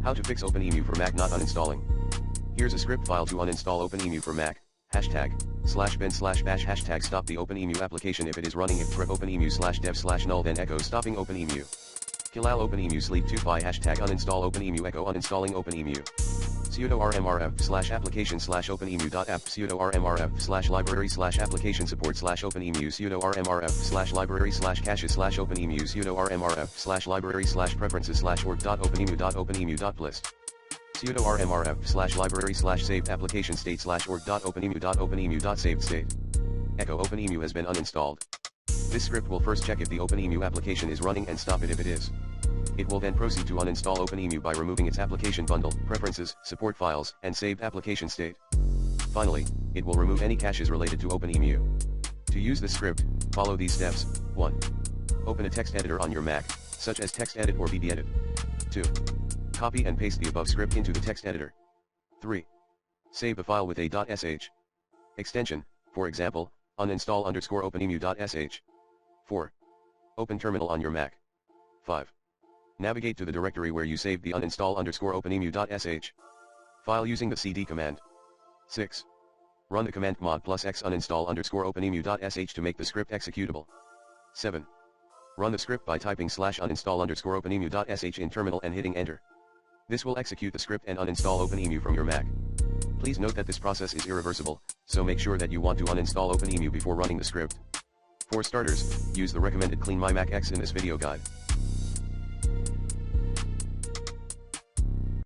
How to fix OpenEmu for Mac not uninstalling. Here's a script file to uninstall OpenEmu for Mac. #bin/bash #stop the OpenEmu application if it is running if pgrep OpenEmu/dev/null then echo stopping OpenEmu. Killall OpenEmu sleep 2py #uninstall OpenEmu echo uninstalling OpenEmu. Sudo rmrf/application/openemu.app sudo rmrf/library/application support/openemu sudo rmrf/library/caches/openemu sudo rmrf/library/preferences/org.openemu.OpenEmu.plist sudo rmrf/library/savedapplication-state/org.openemu.OpenEmu.savedState. Echo OpenEmu has been uninstalled. This script will first check if the OpenEmu application is running and stop it if it is. It will then proceed to uninstall OpenEmu by removing its application bundle, preferences, support files, and saved application state. Finally, it will remove any caches related to OpenEmu. To use this script, follow these steps. 1. Open a text editor on your Mac, such as TextEdit or VBEdit. 2. Copy and paste the above script into the text editor. 3. Save a file with a .sh extension, for example, uninstall_openemu.sh. 4. Open terminal on your Mac. 5. Navigate to the directory where you saved the uninstall_openemu.sh file using the cd command. 6. Run the command mod +x uninstall_openemu.sh to make the script executable. 7. Run the script by typing /uninstall_openemu.sh in terminal and hitting enter. This will execute the script and uninstall OpenEmu from your Mac. Please note that this process is irreversible, so make sure that you want to uninstall OpenEmu before running the script. For starters, use the recommended Clean My Mac X in this video guide.